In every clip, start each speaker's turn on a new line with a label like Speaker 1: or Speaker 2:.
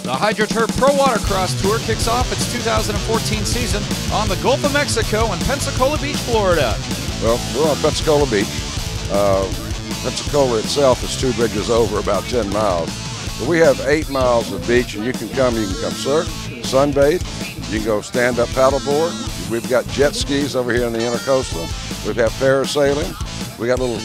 Speaker 1: The HydroTurf Pro Watercross Tour kicks off its 2014 season on the Gulf of Mexico in Pensacola Beach, Florida.
Speaker 2: Well, we're on Pensacola Beach. Pensacola itself is 2 bridges over, about 10 miles. But we have 8 miles of beach, and you can come surf, sunbathe, you can go stand-up paddleboard. We've got jet skis over here in the intercoastal. We have parasailing. We got little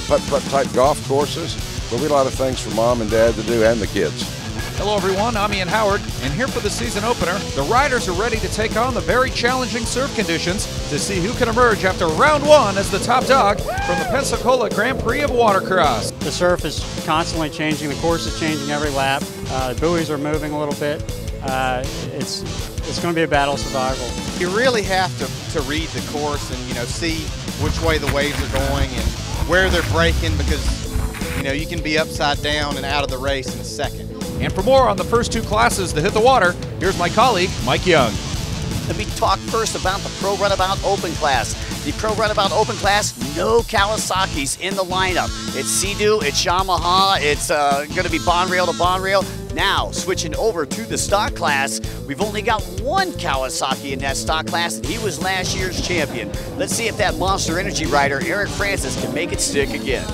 Speaker 2: putt-putt type golf courses. There'll be a lot of things for mom and dad to do and the kids.
Speaker 1: Hello everyone, I'm Ian Howard, and here for the season opener, the riders are ready to take on the very challenging surf conditions to see who can emerge after round 1 as the top dog from the Pensacola Grand Prix of Watercross.
Speaker 3: The surf is constantly changing, the course is changing every lap, the buoys are moving a little bit. It's going to be a battle of survival.
Speaker 4: You really have to read the course and see which way the waves are going and where they're breaking, because you can be upside down and out of the race in a second.
Speaker 1: And for more on the first 2 classes to hit the water, here's my colleague, Mike Young.
Speaker 5: Let me talk first about the Pro Runabout Open Class. The Pro Runabout Open Class, no Kawasaki's in the lineup. It's Sea-Doo, it's Yamaha, it's going to be bond rail to bond rail. Now, switching over to the stock class, we've only got 1 Kawasaki in that stock class, and he was last year's champion. Let's see if that Monster Energy rider, Eric Francis, can make it stick again.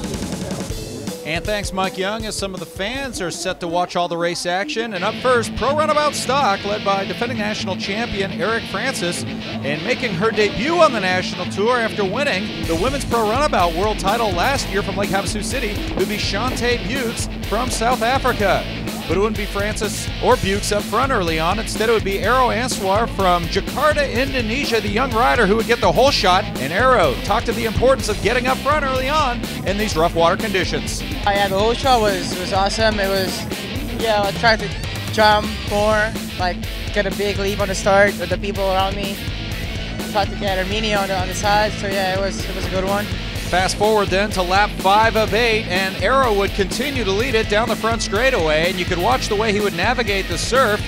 Speaker 1: And thanks, Mike Young, as some of the fans are set to watch all the race action. And up first, Pro Runabout Stock, led by defending national champion Eric Francis, and making her debut on the national tour after winning the Women's Pro Runabout World title last year from Lake Havasu City, would be Shante Bukes from South Africa. But it wouldn't be Francis or Bukes up front early on. Instead, it would be Arrow Answar from Jakarta, Indonesia, the young rider who would get the whole shot. And Arrow talked to the importance of getting up front early on in these rough water conditions.
Speaker 6: Yeah, the whole shot was awesome. It was, I tried to jump more, like get a big leap on the start with the people around me. Tried to get Armenia on the side, so yeah, it was a good one.
Speaker 1: Fast forward then to lap 5 of 8, and Arrow would continue to lead it down the front straightaway, and you could watch the way he would navigate the surf.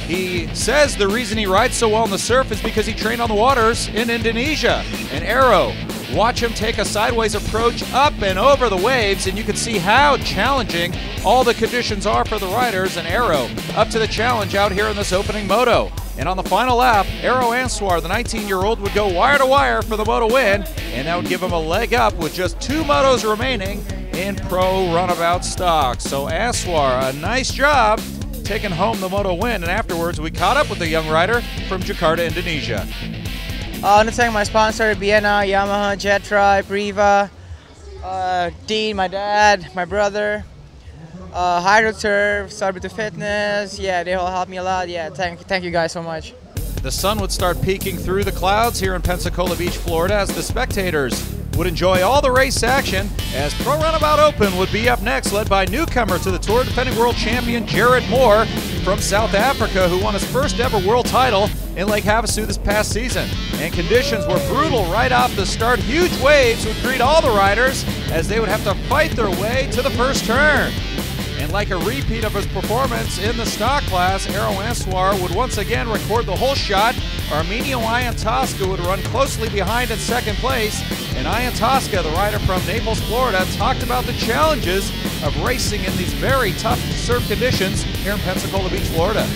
Speaker 1: He says the reason he rides so well on the surf is because he trained on the waters in Indonesia. And Arrow, watch him take a sideways approach up and over the waves, and you can see how challenging all the conditions are for the riders. And Arrow up to the challenge out here in this opening moto. And on the final lap, Arrow Answar, the 19-year-old, would go wire to wire for the moto win, and that would give him a leg up with just 2 motos remaining in Pro Runabout Stock. So Answar, a nice job taking home the moto win, and afterwards we caught up with the young rider from Jakarta, Indonesia.
Speaker 6: I want to thank my sponsor, Vienna, Yamaha, Jetra, Priva, Dean, my dad, my brother, HydroTurf, Starbury Fitness. Yeah, they all helped me a lot. Yeah, thank you guys so much.
Speaker 1: The sun would start peeking through the clouds here in Pensacola Beach, Florida, as the spectators would enjoy all the race action, as Pro Runabout Open would be up next, led by newcomer to the tour, defending world champion Jared Moore from South Africa, who won his first ever world title in Lake Havasu this past season. And conditions were brutal right off the start. Huge waves would greet all the riders as they would have to fight their way to the first turn. And like a repeat of his performance in the stock class, Arrow Answar would once again record the whole shot. Armenio Iantoska would run closely behind in second place. And Iantoska, the rider from Naples, Florida, talked about the challenges of racing in these very tough surf conditions here in Pensacola Beach, Florida.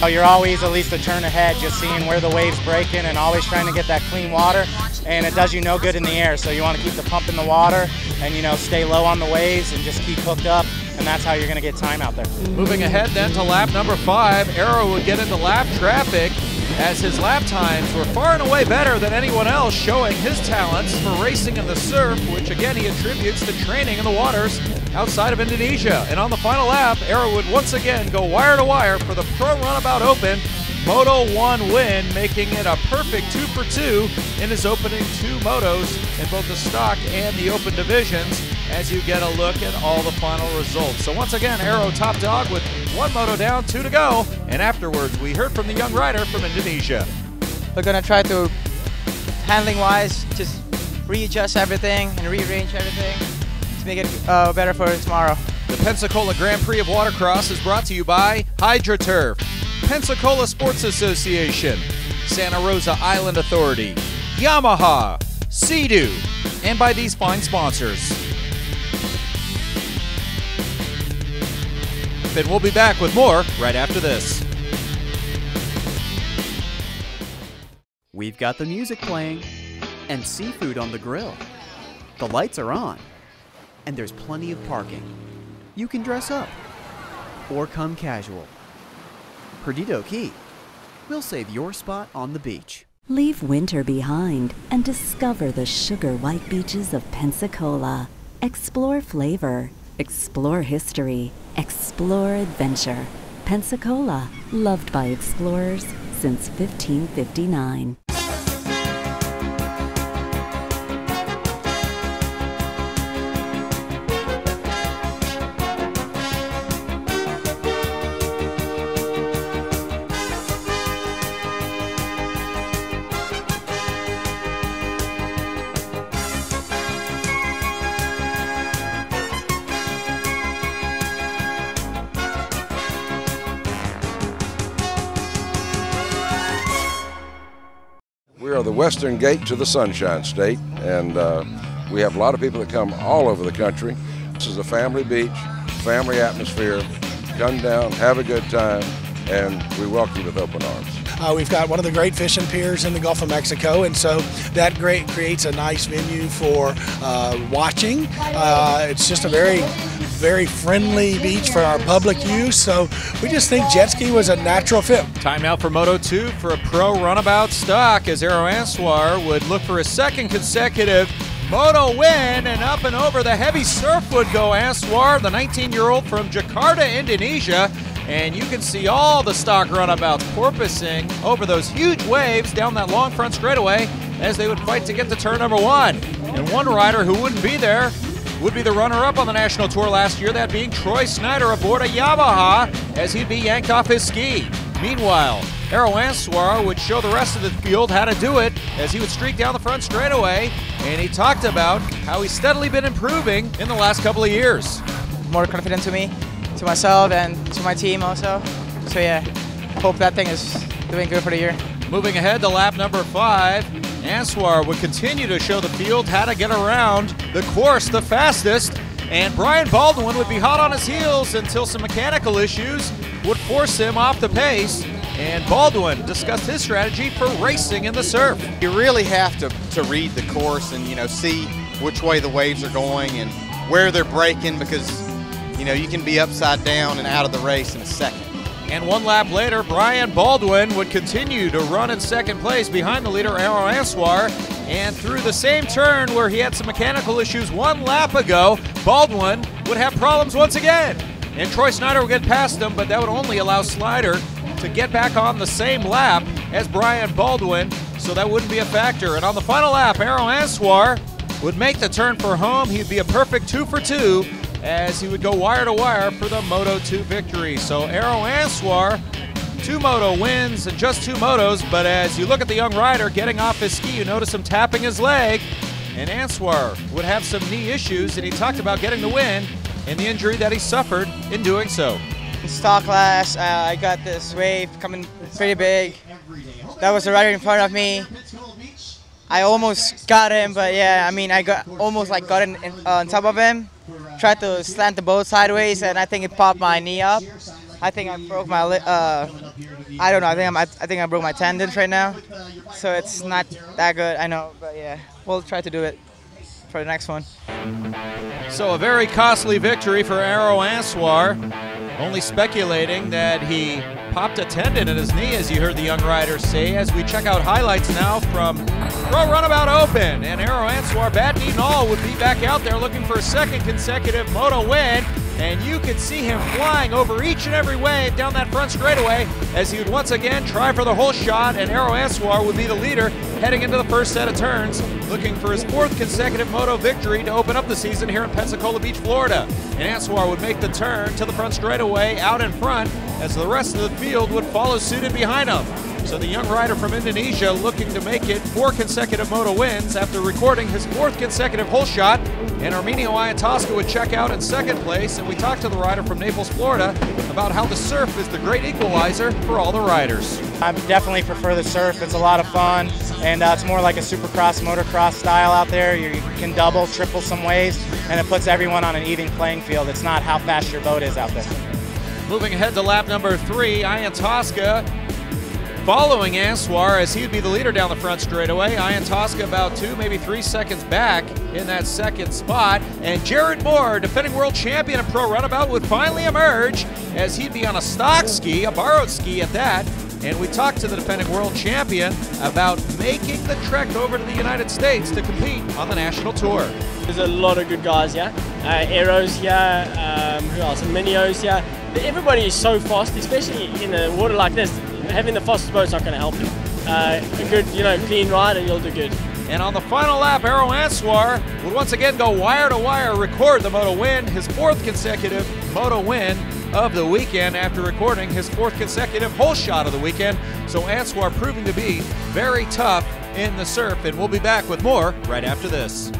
Speaker 3: You're always at least a turn ahead, just seeing where the waves breaking and always trying to get that clean water, and it does you no good in the air. So you want to keep the pump in the water and stay low on the waves and just keep hooked up, and that's how you're going to get time out there.
Speaker 1: Moving ahead then to lap number 5, Arrow would get into lap traffic as his lap times were far and away better than anyone else, showing his talents for racing in the surf, which again he attributes to training in the waters outside of Indonesia. And on the final lap, Arrow would once again go wire to wire for the Pro Runabout Open Moto 1 win, making it a perfect 2 for 2 in his opening 2 motos in both the stock and the open divisions, as you get a look at all the final results. So once again, Arrow top dog with 1 moto down, 2 to go, and afterwards we heard from the young rider from Indonesia.
Speaker 6: We're gonna try to, handling-wise, just readjust everything and rearrange everything to make it better for tomorrow.
Speaker 1: The Pensacola Grand Prix of Watercross is brought to you by HydroTurf, Pensacola Sports Association, Santa Rosa Island Authority, Yamaha, Sea-Doo, and by these fine sponsors. safe, and we'll be back with more right after this.
Speaker 7: We've got the music playing and seafood on the grill. The lights are on, and there's plenty of parking. You can dress up or come casual. Perdido Key. We'll save your spot on the beach.
Speaker 8: Leave winter behind and discover the sugar white beaches of Pensacola. Explore flavor, explore history, explore adventure. Pensacola, loved by explorers since 1559.
Speaker 2: We are the western gate to the Sunshine State, and we have a lot of people that come all over the country. This is a family beach, family atmosphere. Come down, have a good time, and we welcome you with open arms.
Speaker 9: We've got one of the great fishing piers in the Gulf of Mexico, and so that creates a nice venue for watching. It's just a very friendly beach for our public use, so we just think jet ski was a natural fit.
Speaker 1: Time now for Moto 2 for a pro runabout stock as Aero Answar would look for a second consecutive Moto win, and up and over the heavy surf would go Answar, the 19-year-old from Jakarta, Indonesia. And you can see all the stock runabouts porpoising over those huge waves down that long front straightaway as they would fight to get to turn number one. And one rider who wouldn't be there would be the runner-up on the national tour last year, that being Troy Snyder aboard a Yamaha as he'd be yanked off his ski. Meanwhile, Aero Answar would show the rest of the field how to do it as he would streak down the front straightaway, and he talked about how he's steadily been improving in the last couple of years.
Speaker 6: More confident to me, to myself, and to my team also. So yeah, hope that thing is doing good for the year.
Speaker 1: Moving ahead to lap number 5, Answar would continue to show the field how to get around the course the fastest, and Brian Baldwin would be hot on his heels until some mechanical issues would force him off the pace, and Baldwin discussed his strategy for racing in the surf.
Speaker 4: You really have to read the course and, see which way the waves are going and where they're breaking, because, you can be upside down and out of the race in a second.
Speaker 1: And one lap later, Brian Baldwin would continue to run in second place behind the leader, Aero Answar. And through the same turn where he had some mechanical issues one lap ago, Baldwin would have problems once again. And Troy Snyder would get past him, but that would only allow Slider to get back on the same lap as Brian Baldwin, so that wouldn't be a factor. And on the final lap, Aero Answar would make the turn for home. He'd be a perfect 2 for 2 as he would go wire to wire for the Moto 2 victory. So Aero Answar, 2 Moto wins and just 2 Motos, but as you look at the young rider getting off his ski, you notice him tapping his leg, and Answar would have some knee issues, and he talked about getting the win and the injury that he suffered in doing so.
Speaker 6: In stock class, I got this wave coming pretty big. That was the rider in front of me. I almost got him, but yeah, I got in on top of him. Tried to slant the boat sideways, and I think it popped my knee up. I think I broke my I don't know. I think I broke my tendons right now, so it's not that good. I know, but yeah, we'll try to do it for the next one.
Speaker 1: So a very costly victory for Aero Answar. Only speculating that he popped a tendon in his knee, as you heard the young rider say, as we check out highlights now from Pro Runabout Open. And Aero Answar, bad knee and all, would be back out there looking for a second consecutive Moto win. And you could see him flying over each and every wave down that front straightaway as he would once again try for the whole shot, and Aero Answar would be the leader heading into the first set of turns, looking for his 4th consecutive Moto victory to open up the season here in Pensacola Beach, Florida. And Answar would make the turn to the front straightaway out in front as the rest of the field would follow suit in behind him. So the young rider from Indonesia looking to make it 4 consecutive Moto wins after recording his 4th consecutive hole shot. And Arminio Iantosca would check out in 2nd place. And we talked to the rider from Naples, Florida about how the surf is the great equalizer for all the riders.
Speaker 3: I definitely prefer the surf. It's a lot of fun, and it's more like a supercross, motocross style out there. You can double, triple some waves, and it puts everyone on an even playing field. It's not how fast your boat is out there.
Speaker 1: Moving ahead to lap number 3, Ian Tosca following Answar as he would be the leader down the front straightaway. Ian Tosca about 2, maybe 3 seconds back in that second spot. And Jared Moore, defending world champion in Pro Runabout, would finally emerge as he'd be on a stock ski, a borrowed ski at that. And we talked to the defending world champion about making the trek over to the United States to compete on the national tour.
Speaker 10: There's a lot of good guys here. Aeros here, who else? Minios here. Everybody is so fast, especially in the water like this. Having the fastest boat's not going to help you. A good, clean ride and you'll do good.
Speaker 1: And on the final lap, Aero Answar would once again go wire to wire, record the moto win, his 4th consecutive moto win of the weekend after recording his 4th consecutive hole shot of the weekend. So Answar proving to be very tough in the surf, and we'll be back with more right after this.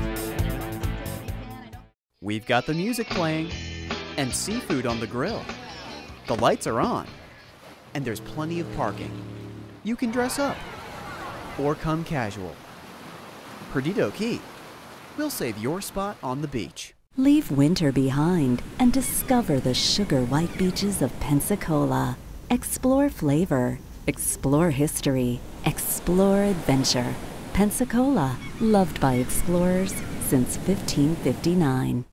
Speaker 7: We've got the music playing and seafood on the grill. The lights are on, and there's plenty of parking. You can dress up or come casual. Perdido Key, we'll save your spot on the beach.
Speaker 8: Leave winter behind and discover the sugar white beaches of Pensacola. Explore flavor, explore history, explore adventure. Pensacola, loved by explorers since 1559.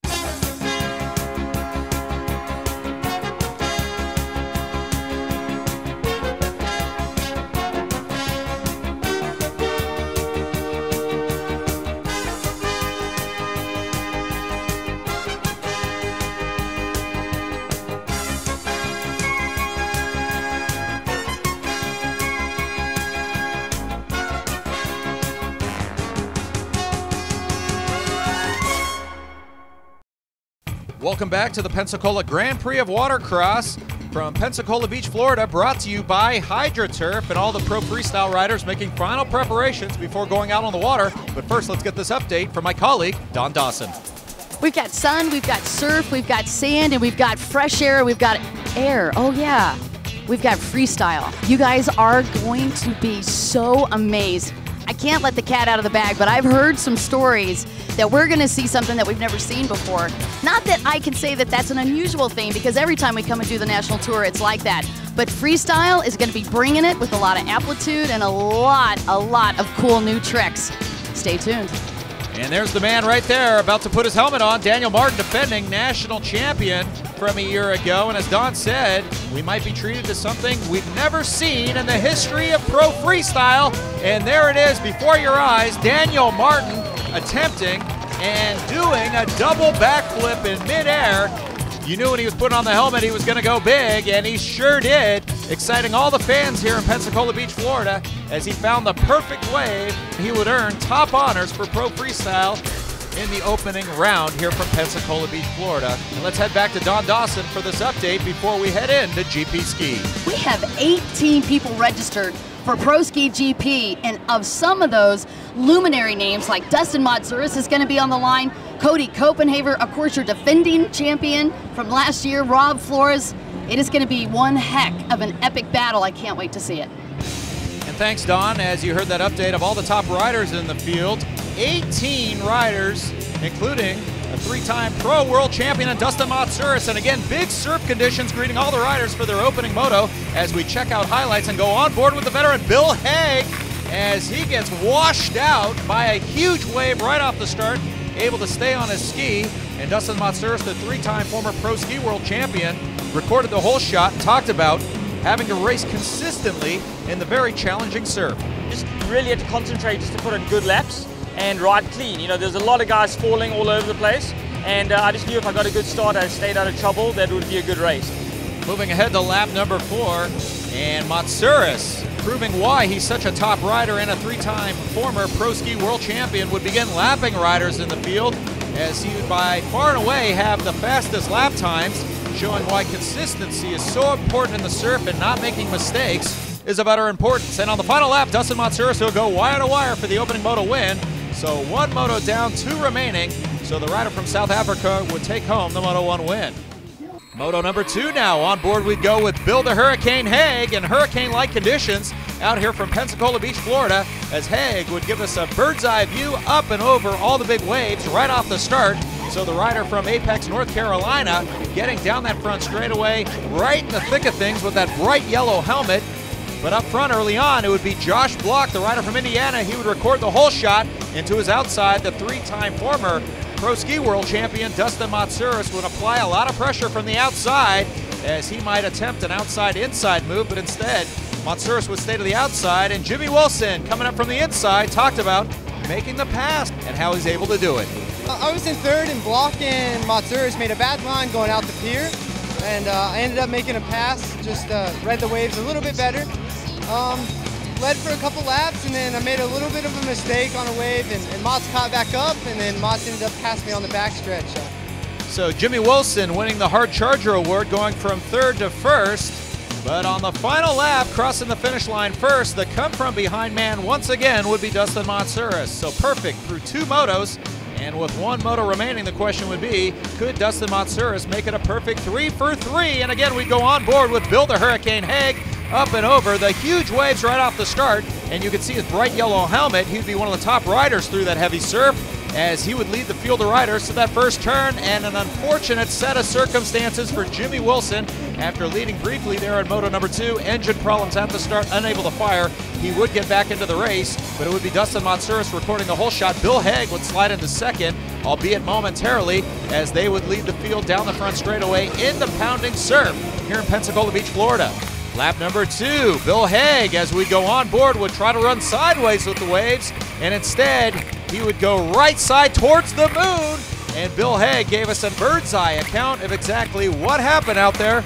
Speaker 1: Welcome back to the Pensacola Grand Prix of Watercross from Pensacola Beach, Florida, brought to you by HydroTurf and all the pro freestyle riders making final preparations before going out on the water. But first, let's get this update from my colleague, Don Dawson.
Speaker 11: We've got sun, we've got surf, we've got sand, and we've got fresh air, we've got air. Oh yeah, we've got freestyle. You guys are going to be so amazed. I can't let the cat out of the bag, but I've heard some stories that we're going to see something that we've never seen before. Not that I can say that that's an unusual thing, because every time we come and do the national tour, it's like that. But freestyle is going to be bringing it with a lot of amplitude and a lot of cool new tricks. Stay tuned.
Speaker 1: And there's the man right there about to put his helmet on, Daniel Martin, defending national champion from a year ago. And as Don said, we might be treated to something we've never seen in the history of pro freestyle. And there it is before your eyes, Daniel Martin attempting and doing a double backflip in midair. You knew when he was putting on the helmet he was going to go big, and he sure did, exciting all the fans here in Pensacola Beach, Florida, as he found the perfect wave. He would earn top honors for pro freestyle in the opening round here from Pensacola Beach, Florida. And let's head back to Don Dawson for this update before we head into GP Ski.
Speaker 11: We have 18 people registered for Pro Ski GP, and of some of those, luminary names like Dustin Matsouras is going to be on the line, Cody Copenhaver, of course your defending champion from last year, Rob Flores. It is going to be one heck of an epic battle. I can't wait to see it.
Speaker 1: And thanks, Don, as you heard that update of all the top riders in the field. 18 riders, including a 3-time pro world champion in Dustin Matsouras. And again, big surf conditions greeting all the riders for their opening moto as we check out highlights and go on board with the veteran Bill Hague as he gets washed out by a huge wave right off the start, able to stay on his ski. And Dustin Matsouras, the 3-time former pro ski world champion, recorded the whole shot and talked about having to race consistently in the very challenging surf.
Speaker 10: Just really had to concentrate just to put in good laps and ride clean. You know, there's a lot of guys falling all over the place, and I just knew if I got a good start, I stayed out of trouble, that would be a good race.
Speaker 1: Moving ahead to lap number 4, and Matsouras, proving why he's such a top rider and a 3-time former pro ski world champion, would begin lapping riders in the field as he would by far and away have the fastest lap times, showing why consistency is so important in the surf and not making mistakes is of utter importance. And on the final lap, Dustin Matsouras will go wire to wire for the opening moto win. So 1 moto down, 2 remaining. So the rider from South Africa would take home the Moto 1 win. Moto number 2 now. On board we'd go with Bill the Hurricane Hague in hurricane-like conditions out here from Pensacola Beach, Florida, as Hague would give us a bird's eye view up and over all the big waves right off the start. So the rider from Apex, North Carolina, getting down that front straightaway, right in the thick of things with that bright yellow helmet. But up front early on, it would be Josh Block, the rider from Indiana. He would record the whole shot into his outside. The three-time former Pro Ski World champion Dustin Matsouras would apply a lot of pressure from the outside as he might attempt an outside-inside move, but instead, Matsouras would stay to the outside, and Jimmy Wilson, coming up from the inside, talked about making the pass and how he's able to do it.
Speaker 12: I was in third and Block and Matsouras made a bad line going out the pier, and I ended up making a pass, just read the waves a little bit better. Led for a couple laps, and then I made a little bit of a mistake on a wave, and Mats caught back up, and then Mats ended up passing me on the backstretch.
Speaker 1: So Jimmy Wilson winning the Hard Charger Award, going from third to first. But on the final lap, crossing the finish line first, the come-from-behind man once again would be Dustin Matsouras. So perfect through 2 motos. And with 1 moto remaining, the question would be, could Dustin Matsouras make it a perfect 3 for 3? And again, we go on board with Bill the Hurricane Haig up and over the huge waves right off the start. And you can see his bright yellow helmet. He'd be one of the top riders through that heavy surf as he would lead the field of riders to that first turn. And an unfortunate set of circumstances for Jimmy Wilson after leading briefly there in Moto number 2. Engine problems at the start, unable to fire. He would get back into the race, but it would be Dustin Matsouras recording the whole shot. Bill Haig would slide into second, albeit momentarily, as they would lead the field down the front straightaway in the pounding surf here in Pensacola Beach, Florida. Lap number 2, Bill Haig, as we go on board, would try to run sideways with the waves, and instead he would go right side towards the moon. And Bill Haig gave us a bird's eye account of exactly what happened out there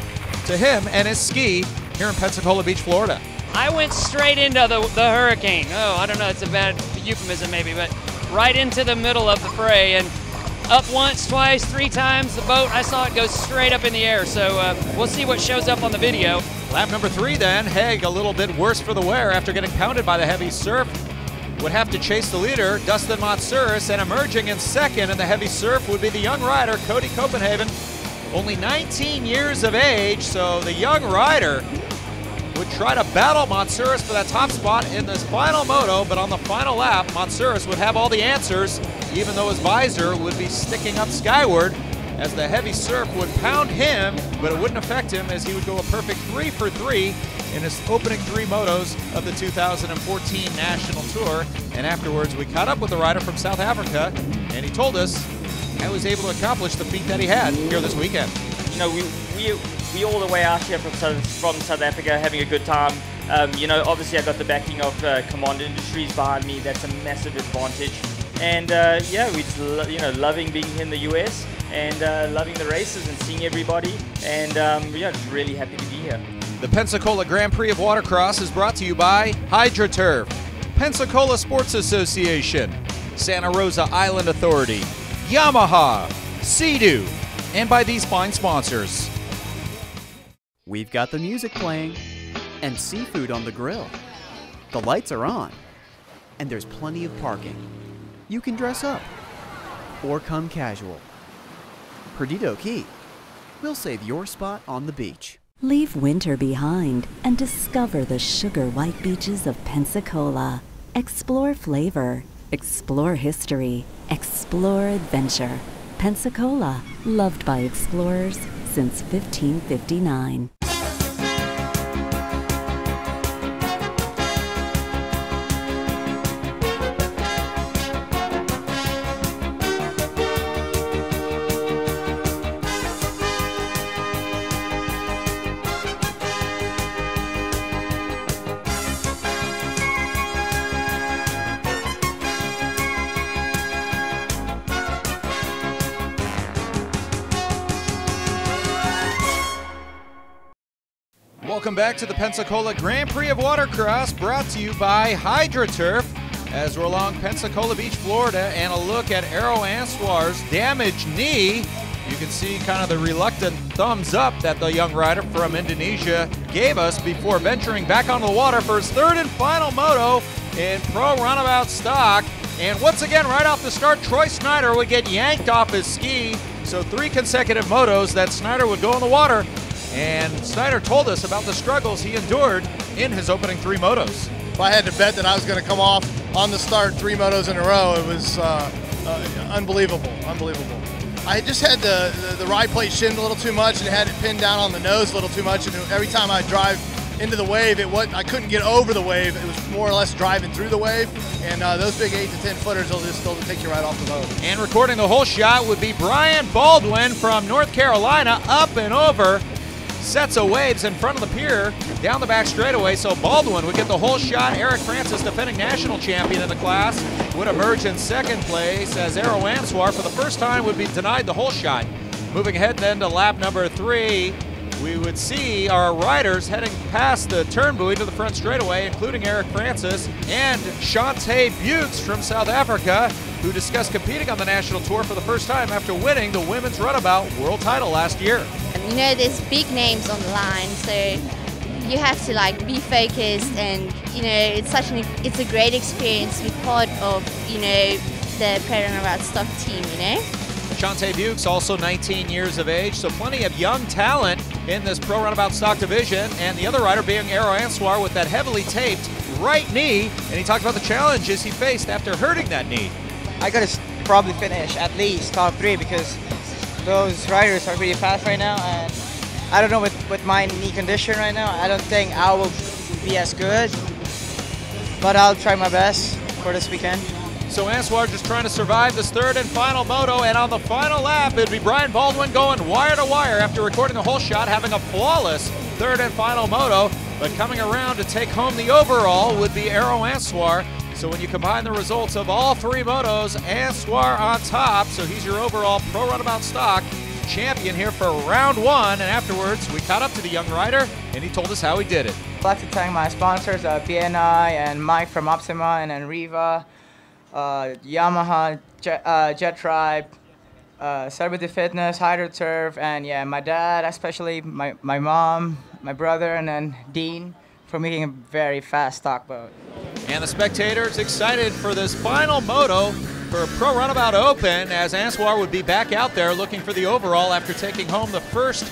Speaker 1: to him and his ski here in Pensacola Beach, Florida.
Speaker 13: I went straight into the hurricane. Oh, I don't know, it's a bad euphemism maybe, but right into the middle of the fray, and up once, twice, 3 times. The boat, I saw it go straight up in the air, so we'll see what shows up on the video.
Speaker 1: Lap number 3 then, Haig a little bit worse for the wear after getting pounded by the heavy surf. Would have to chase the leader, Dustin Matsouras, and emerging in second in the heavy surf would be the young rider, Cody Copenhagen. Only 19 years of age, so the young rider would try to battle Matsouras for that top spot in this final moto, but on the final lap, Matsouras would have all the answers, even though his visor would be sticking up skyward as the heavy surf would pound him, but it wouldn't affect him as he would go a perfect 3 for 3 in his opening 3 motos of the 2014 National Tour. And afterwards, we caught up with the rider from South Africa, and he told us how he was able to accomplish the feat that he had here this weekend.
Speaker 14: You know, we all the way out here from South Africa having a good time. You know, obviously I got the backing of Command Industries behind me. That's a massive advantage. And yeah, we just loving being here in the US and loving the races and seeing everybody. And yeah, just really happy to be here.
Speaker 1: The Pensacola Grand Prix of Watercross is brought to you by HydroTurf, Pensacola Sports Association, Santa Rosa Island Authority, Yamaha, Sea-Doo, and by these fine sponsors.
Speaker 7: We've got the music playing and seafood on the grill. The lights are on, and there's plenty of parking. You can dress up or come casual. Perdido Key, we'll save your spot on the beach.
Speaker 8: Leave winter behind and discover the sugar white beaches of Pensacola. Explore flavor, explore history, explore adventure. Pensacola, loved by explorers since 1559.
Speaker 1: Welcome back to the Pensacola Grand Prix of Watercross, brought to you by HydroTurf, as we're along Pensacola Beach, Florida, and a look at Aero Ansoir's damaged knee. You can see kind of the reluctant thumbs up that the young rider from Indonesia gave us before venturing back onto the water for his 3rd and final moto in Pro Runabout stock. And once again, right off the start, Troy Snyder would get yanked off his ski. So 3 consecutive motos that Snyder would go in the water. And Snyder told us about the struggles he endured in his opening 3 motos.
Speaker 15: If I had to bet that I was going to come off on the start 3 motos in a row, it was unbelievable, unbelievable. I just had the ride plate shimmed a little too much and had it pinned down on the nose a little too much. And every time I drive into the wave, I couldn't get over the wave. It was more or less driving through the wave. And those big 8 to 10 footers will just take you right off the boat.
Speaker 1: And recording the whole shot would be Brian Baldwin from North Carolina, up and over sets of waves in front of the pier down the back straightaway. So Baldwin would get the whole shot. Eric Francis, defending national champion in the class, would emerge in second place as Aero Answar for the first time would be denied the whole shot. Moving ahead then to lap number 3, we would see our riders heading past the turn buoy to the front straightaway, including Eric Francis and Shantae Bukes from South Africa, who discussed competing on the national tour for the first time after winning the women's runabout world title last year.
Speaker 16: You know, there's big names on the line, so you have to like be focused, and you know, it's a great experience to be part of, you know, the Pro Runabout stock team, you know.
Speaker 1: Shantae Bukes, also 19 years of age, so plenty of young talent in this Pro Runabout stock division, and the other rider being Aero Answar with that heavily taped right knee, and he talked about the challenges he faced after hurting that knee.
Speaker 6: I gotta probably finish at least top 3 because those riders are pretty fast right now, and I don't know with my knee condition right now, I don't think I will be as good, but I'll try my best for this weekend.
Speaker 1: So Answar just trying to survive this third and final moto, and on the final lap, it'd be Brian Baldwin going wire to wire after recording the whole shot, having a flawless third and final moto, but coming around to take home the overall would be Aero Answar. So when you combine the results of all 3 motos, Answar on top, so he's your overall Pro Runabout stock champion here for round 1, and afterwards we caught up to the young rider, and he told us how he did it.
Speaker 6: I'd like to thank my sponsors, BNI and Mike from Optima and Riva, Yamaha, Jet Tribe, Celebrity Fitness, HydroTurf, and yeah, my dad, especially my mom, my brother, and then Dean for making a very fast stock boat.
Speaker 1: And the spectators excited for this final moto for Pro Runabout Open, as Answar would be back out there looking for the overall after taking home the first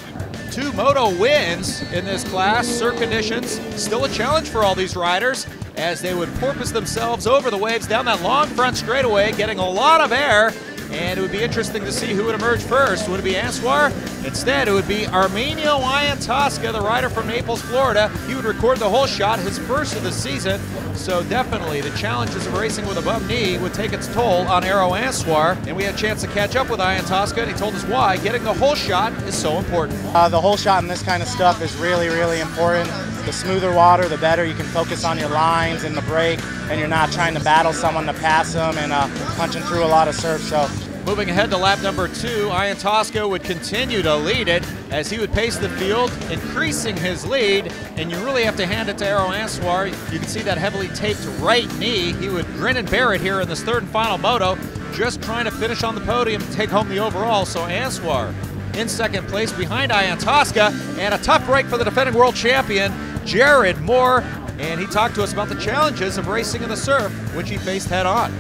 Speaker 1: 2 moto wins in this class. Surf conditions still a challenge for all these riders as they would porpoise themselves over the waves down that long front straightaway, getting a lot of air, and it would be interesting to see who would emerge first. Would it be Answar? Instead, it would be Arminio Iantosca, the rider from Naples, Florida. He would record the whole shot, his first of the season, so definitely the challenges of racing with a bum knee would take its toll on Aero Answar, and we had a chance to catch up with Iantosca, and he told us why getting the whole shot is so important.
Speaker 3: The whole shot in this kind of stuff is really, really important. The smoother water, the better. You can focus on your lines and the brake, and you're not trying to battle someone to pass them and punching through a lot of surf. So
Speaker 1: moving ahead to lap number 2, Iantosca would continue to lead it as he would pace the field, increasing his lead, and you really have to hand it to Aero Answar. You can see that heavily taped right knee. He would grin and bear it here in this third and final moto, just trying to finish on the podium and take home the overall. So Answar in second place behind Iantosca, and a tough break for the defending world champion, Jared Moore, and he talked to us about the challenges of racing in the surf, which he faced head on.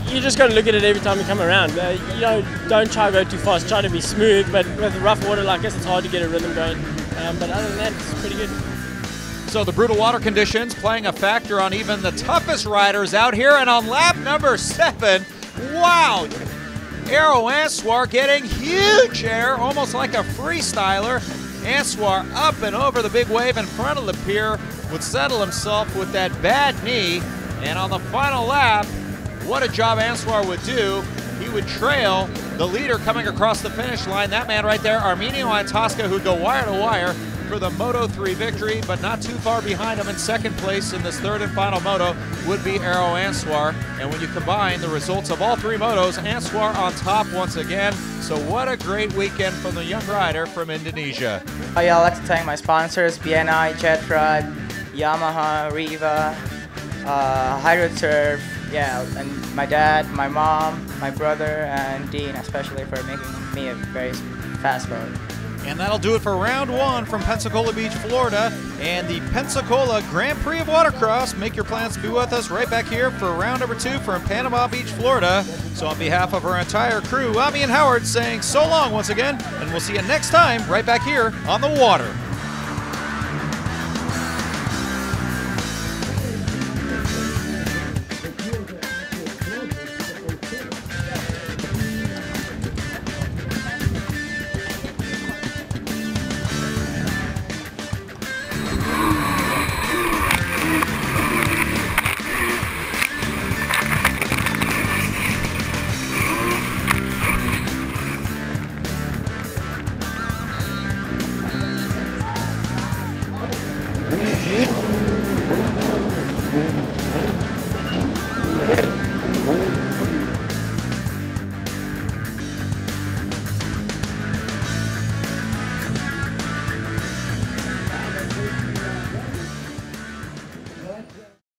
Speaker 10: You just got to look at it every time you come around. You know, don't try to go too fast, try to be smooth, but with rough water like this, it's hard to get a rhythm going. But other than that, it's pretty good.
Speaker 1: So the brutal water conditions playing a factor on even the toughest riders out here, and on lap number 7, wow! Aero Answar getting huge air, almost like a freestyler. Answar up and over the big wave in front of the pier, would settle himself with that bad knee, and on the final lap, what a job Answar would do. He would trail the leader coming across the finish line. That man right there, Arminio Iantosca, who'd go wire to wire for the Moto3 victory, but not too far behind him in second place in this third and final moto would be Aero Answar. And when you combine the results of all 3 motos, Answar on top once again. So what a great weekend from the young rider from Indonesia.
Speaker 6: Yeah, I'd like to thank my sponsors, BNI, Jet Tribe, Yamaha, Riva, HydroTurf, yeah, and my dad, my mom, my brother, and Dean especially for making me a very fast boat.
Speaker 1: And that'll do it for round 1 from Pensacola Beach, Florida, and the Pensacola Grand Prix of Watercross. Make your plans to be with us right back here for round number 2 from Panama Beach, Florida. So on behalf of our entire crew, I'm Ian Howard saying so long once again, and we'll see you next time right back here on the water.